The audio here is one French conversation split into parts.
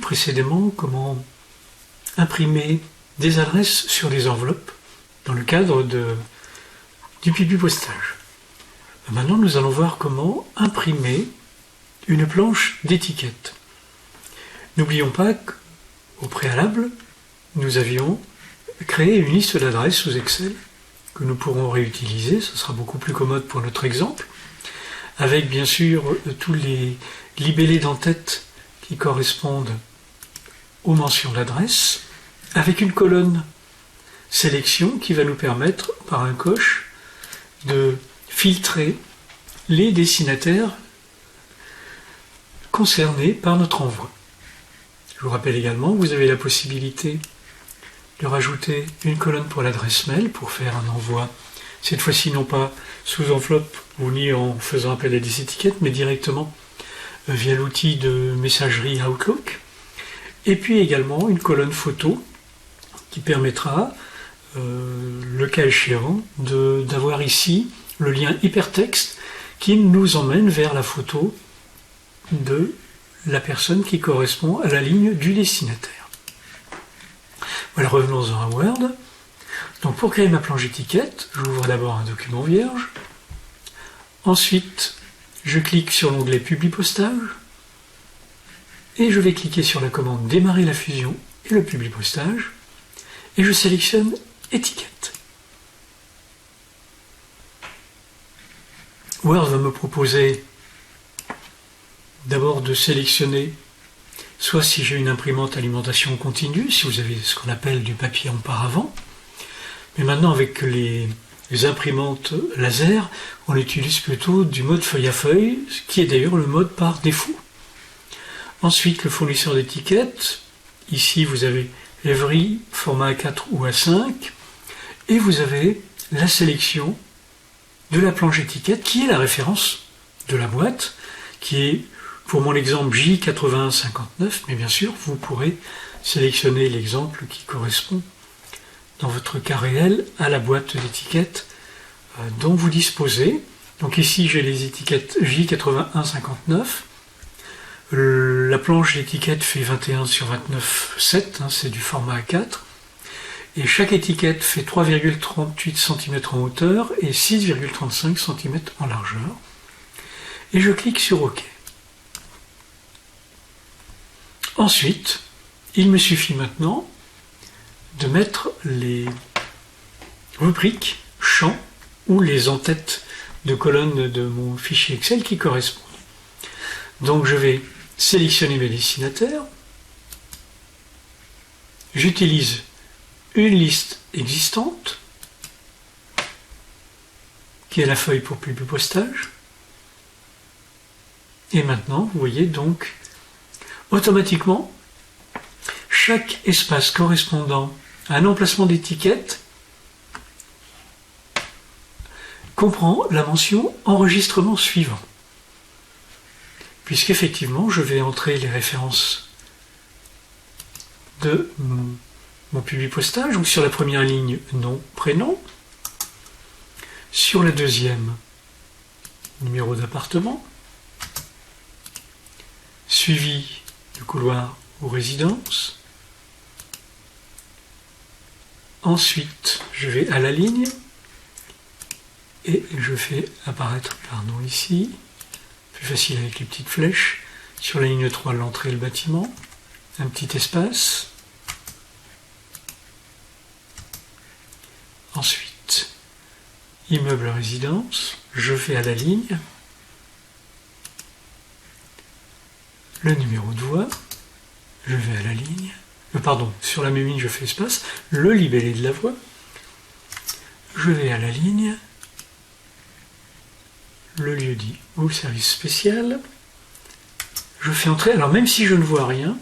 précédemment comment imprimer des adresses sur des enveloppes dans le cadre du publipostage. Maintenant, nous allons voir comment imprimer une planche d'étiquette. N'oublions pas qu'au préalable, nous avions créé une liste d'adresses sous Excel que nous pourrons réutiliser, ce sera beaucoup plus commode pour notre exemple, avec bien sûr tous les libellés d'entête qui correspondent aux mentions d'adresse, avec une colonne sélection qui va nous permettre, par un coche, de filtrer les destinataires concernés par notre envoi. Je vous rappelle également que vous avez la possibilité de rajouter une colonne pour l'adresse mail pour faire un envoi, cette fois-ci non pas sous enveloppe ou ni en faisant appel à des étiquettes, mais directement via l'outil de messagerie Outlook. Et puis également une colonne photo qui permettra, le cas échéant, d'avoir ici le lien hypertexte qui nous emmène vers la photo de la personne qui correspond à la ligne du destinataire. Voilà, revenons-en à Word. Donc pour créer ma planche étiquette, j'ouvre d'abord un document vierge. Ensuite, je clique sur l'onglet Publipostage et je vais cliquer sur la commande Démarrer la fusion et le publipostage et je sélectionne Étiquette. Word va me proposer d'abord de sélectionner soit si j'ai une imprimante alimentation continue, si vous avez ce qu'on appelle du papier en paravent, mais maintenant avec les imprimantes laser, on utilise plutôt du mode feuille à feuille, qui est d'ailleurs le mode par défaut. Ensuite, le fournisseur d'étiquettes, ici vous avez Every, format A4 ou A5, et vous avez la sélection de la planche étiquette, qui est la référence de la boîte, qui est, pour mon exemple, J8159, mais bien sûr, vous pourrez sélectionner l'exemple qui correspond, dans votre cas réel, à la boîte d'étiquettes dont vous disposez. Donc ici, j'ai les étiquettes J8159. La planche d'étiquette fait 21 sur 29,7, c'est du format A4. Et chaque étiquette fait 3,38 cm en hauteur et 6,35 cm en largeur. Et je clique sur OK. Ensuite, il me suffit maintenant de mettre les rubriques, champs ou les entêtes de colonnes de mon fichier Excel qui correspondent. Donc je vais sélectionner mes destinataires. J'utilise une liste existante qui est la feuille pour publipostage. Et maintenant, vous voyez donc automatiquement chaque espace correspondant à un emplacement d'étiquette comprend la mention enregistrement suivant. Puisqu'effectivement, je vais entrer les références de mon publipostage. Donc sur la première ligne, nom, prénom. Sur la deuxième, numéro d'appartement. Suivi du couloir ou résidence. Ensuite, je vais à la ligne et je fais apparaître par nom ici. Plus facile avec les petites flèches. Sur la ligne 3, l'entrée et le bâtiment. Un petit espace. Ensuite, immeuble résidence. Je vais à la ligne. Le numéro de voie. Je vais à la ligne. Pardon, sur la même ligne, je fais espace. Le libellé de la voie. Je vais à la ligne. Le lieu-dit ou service spécial. Je fais entrer, alors même si je ne vois rien,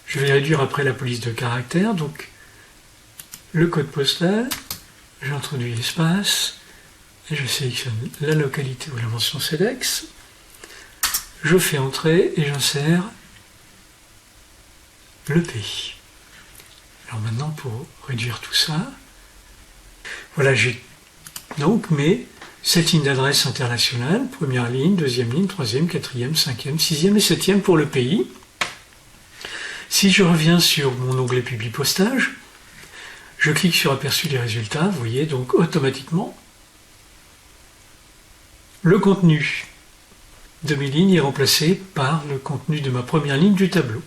je vais réduire après la police de caractère, donc le code postal, j'introduis l'espace, et je sélectionne la localité ou la mention CEDEX, je fais entrer et j'insère le pays. Alors maintenant, pour réduire tout ça, voilà, j'ai donc cette ligne d'adresse internationale, première ligne, deuxième ligne, troisième, quatrième, cinquième, sixième et septième pour le pays. Si je reviens sur mon onglet Publipostage, je clique sur Aperçu des résultats, vous voyez, donc automatiquement, le contenu de mes lignes est remplacé par le contenu de ma première ligne du tableau.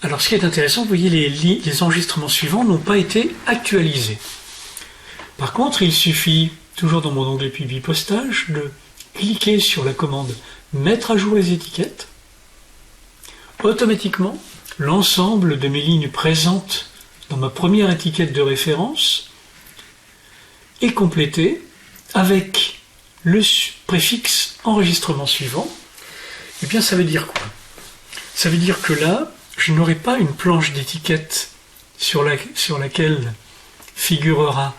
Alors ce qui est intéressant, vous voyez, les enregistrements suivants n'ont pas été actualisés. Par contre, il suffit, toujours dans mon onglet Publipostage, de cliquer sur la commande Mettre à jour les étiquettes. Automatiquement, l'ensemble de mes lignes présentes dans ma première étiquette de référence est complété avec le préfixe enregistrement suivant. Eh bien, ça veut dire quoi? Ça veut dire que là, je n'aurai pas une planche d'étiquette sur laquelle figurera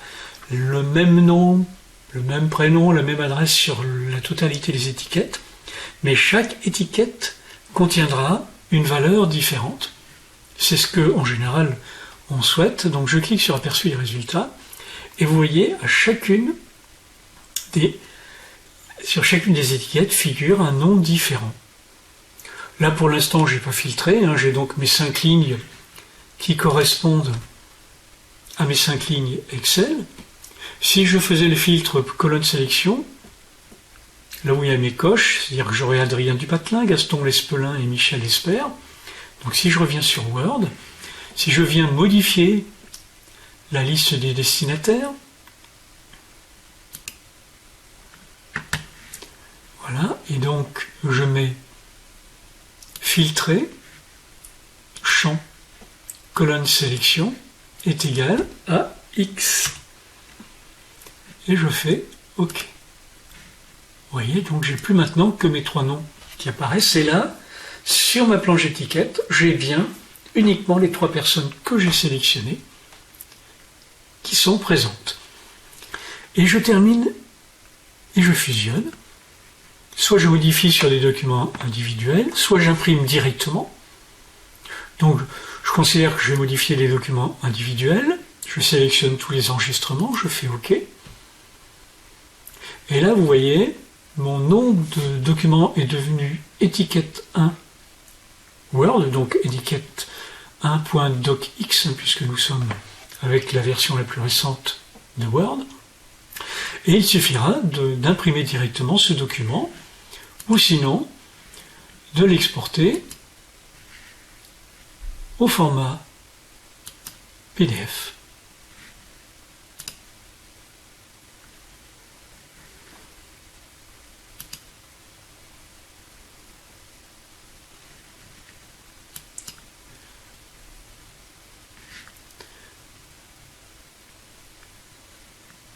le même nom, le même prénom, la même adresse sur la totalité des étiquettes, mais chaque étiquette contiendra une valeur différente. C'est ce que, en général, on souhaite. Donc je clique sur Aperçu des résultats, et vous voyez, sur chacune des étiquettes figure un nom différent. Là, pour l'instant, je n'ai pas filtré, j'ai donc mes 5 lignes qui correspondent à mes 5 lignes Excel. Si je faisais le filtre colonne sélection, là où il y a mes coches, c'est-à-dire que j'aurai Adrien Dupatelin, Gaston Lespelin et Michel Espert. Donc si je reviens sur Word, si je viens modifier la liste des destinataires, voilà, et donc je mets filtrer, champ, colonne sélection est égal à X. Et je fais OK. Vous voyez, donc j'ai plus maintenant que mes 3 noms qui apparaissent. Et là, sur ma planche étiquette, j'ai bien uniquement les 3 personnes que j'ai sélectionnées qui sont présentes. Et je termine et je fusionne. Soit je modifie sur des documents individuels, soit j'imprime directement. Donc je considère que je vais modifier les documents individuels. Je sélectionne tous les enregistrements, je fais OK. Et là, vous voyez, mon nom de document est devenu étiquette 1 Word, donc étiquette 1.docx, puisque nous sommes avec la version la plus récente de Word. Et il suffira d'imprimer directement ce document, ou sinon de l'exporter au format PDF.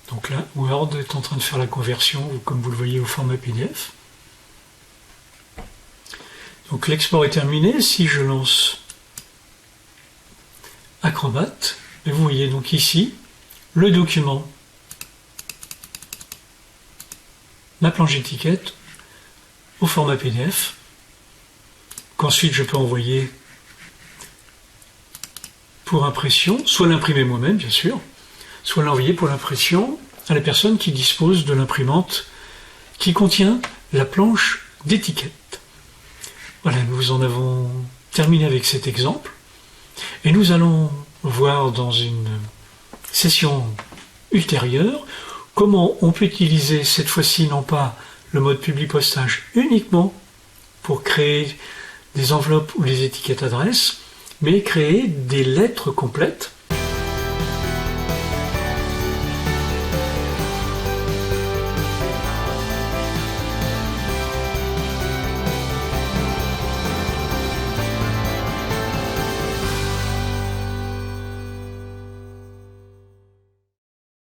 Donc là, Word est en train de faire la conversion, comme vous le voyez, au format PDF. Donc l'export est terminé. Si je lance Acrobat, et vous voyez donc ici le document, ma planche d'étiquette au format PDF, qu'ensuite je peux envoyer pour impression, soit l'imprimer moi-même bien sûr, soit l'envoyer pour l'impression à la personne qui dispose de l'imprimante qui contient la planche d'étiquette. Voilà, nous en avons terminé avec cet exemple et nous allons voir dans une session ultérieure comment on peut utiliser cette fois-ci non pas le mode Publipostage uniquement pour créer des enveloppes ou des étiquettes adresses, mais créer des lettres complètes